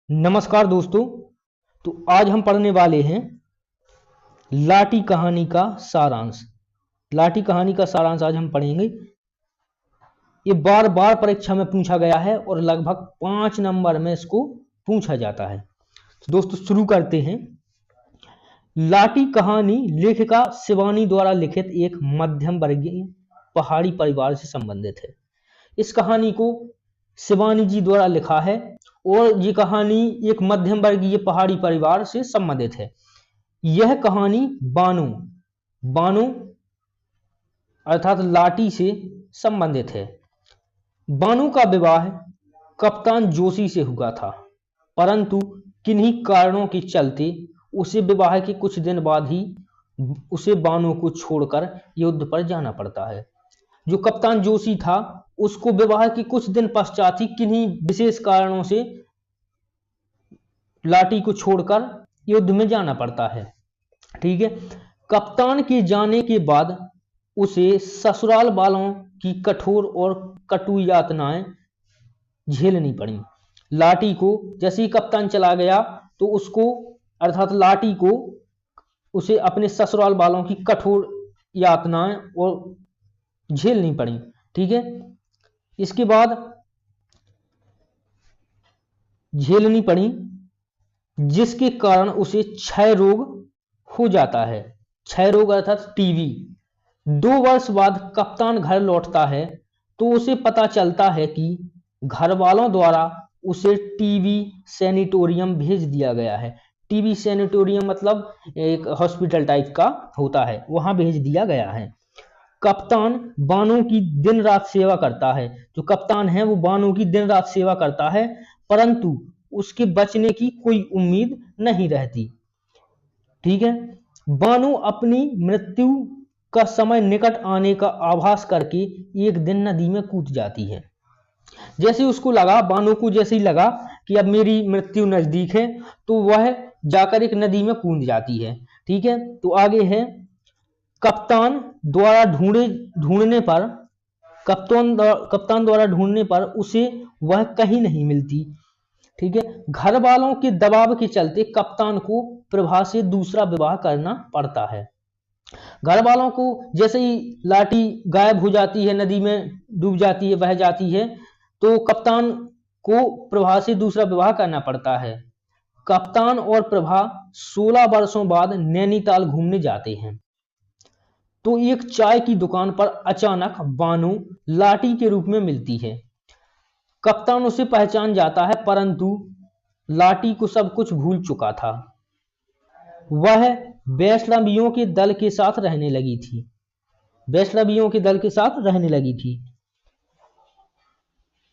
नमस्कार दोस्तों। तो आज हम पढ़ने वाले हैं लाठी कहानी का सारांश। लाठी कहानी का सारांश आज हम पढ़ेंगे। ये बार बार परीक्षा में पूछा गया है और लगभग 5 नंबर में इसको पूछा जाता है। तो दोस्तों शुरू करते हैं। लाठी कहानी लेखिका शिवानी द्वारा लिखित एक मध्यम वर्गीय पहाड़ी परिवार से संबंधित है। इस कहानी को शिवानी जी द्वारा लिखा है और ये कहानी एक मध्यम वर्गीय पहाड़ी परिवार से संबंधित है। यह कहानी बानो बानो अर्थात लाठी से संबंधित है। बानो का विवाह कप्तान जोशी से हुआ था, परंतु किन्हीं कारणों के चलते उसे विवाह के कुछ दिन बाद ही उसे बानो को छोड़कर युद्ध पर जाना पड़ता है। जो कप्तान जोशी था उसको विवाह के कुछ दिन पश्चात ही किन्हीं विशेष कारणों से लाठी को छोड़कर युद्ध में जाना पड़ता है। ठीक है। कप्तान के जाने के बाद उसे ससुराल वालों की कठोर और कटु यातनाएं झेलनी पड़ी। लाठी को जैसे ही कप्तान चला गया तो उसको अर्थात लाठी को उसे अपने ससुराल वालों की कठोर यातनाएं और झेलनी पड़ी। ठीक है। इसके बाद झेलनी पड़ी जिसके कारण उसे क्षय रोग हो जाता है। क्षय रोग अर्थात टीबी। 2 वर्ष बाद कप्तान घर लौटता है तो उसे पता चलता है कि घर वालों द्वारा उसे टीबी सैनिटोरियम भेज दिया गया है। टीबी सैनिटोरियम मतलब एक हॉस्पिटल टाइप का होता है, वहां भेज दिया गया है। कप्तान बानो की दिन रात सेवा करता है। जो कप्तान है वो बानो की दिन रात सेवा करता है, परंतु उसके बचने की कोई उम्मीद नहीं रहती। ठीक है। बानो अपनी मृत्यु का समय निकट आने का आभास करके एक दिन नदी में कूद जाती है। जैसे उसको लगा, बानो को जैसे ही लगा कि अब मेरी मृत्यु नजदीक है, तो वह जाकर एक नदी में कूद जाती है। ठीक है। तो आगे है, कप्तान द्वारा ढूंढने पर उसे वह कहीं नहीं मिलती। ठीक है। घर वालों के दबाव के चलते कप्तान को प्रभा से दूसरा विवाह करना पड़ता है। घर वालों को जैसे ही लाठी गायब हो जाती है, नदी में डूब जाती है, बह जाती है, तो कप्तान को प्रभा से दूसरा विवाह करना पड़ता है। कप्तान और प्रभा 16 वर्षों बाद नैनीताल घूमने जाते हैं तो एक चाय की दुकान पर अचानक बानो लाठी के रूप में मिलती है। कप्तान उसे पहचान जाता है, परंतु लाठी को सब कुछ भूल चुका था। वह वैष्णवियों के दल के साथ रहने लगी थी।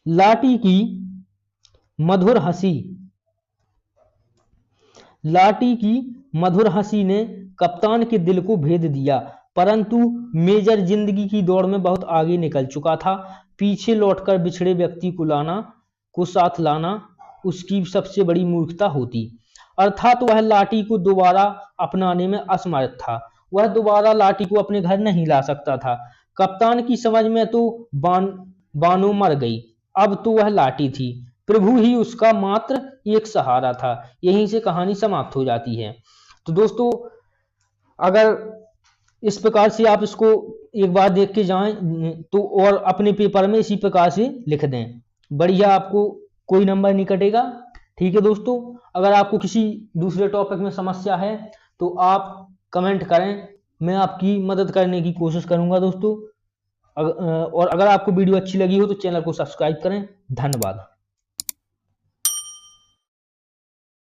लाठी की मधुर हंसी ने कप्तान के दिल को भेद दिया, परंतु मेजर जिंदगी की दौड़ में बहुत आगे निकल चुका था। पीछे लौटकर बिछड़े व्यक्ति को साथ लाना उसकी सबसे बड़ी मूर्खता होती। अर्थात वह लाठी को दोबारा अपनाने में असमर्थ था। वह दोबारा लाठी को अपने घर नहीं ला सकता था। कप्तान की समझ में तो बानो मर गई, अब तो वह लाठी थी। प्रभु ही उसका मात्र एक सहारा था। यहीं से कहानी समाप्त हो जाती है। तो दोस्तों, अगर इस प्रकार से आप इसको एक बार देख के जाएं तो और अपने पेपर में इसी प्रकार से लिख दें, बढ़िया, आपको कोई नंबर नहीं कटेगा। ठीक है दोस्तों, अगर आपको किसी दूसरे टॉपिक में समस्या है तो आप कमेंट करें, मैं आपकी मदद करने की कोशिश करूंगा दोस्तों। और अगर आपको वीडियो अच्छी लगी हो तो चैनल को सब्सक्राइब करें। धन्यवाद।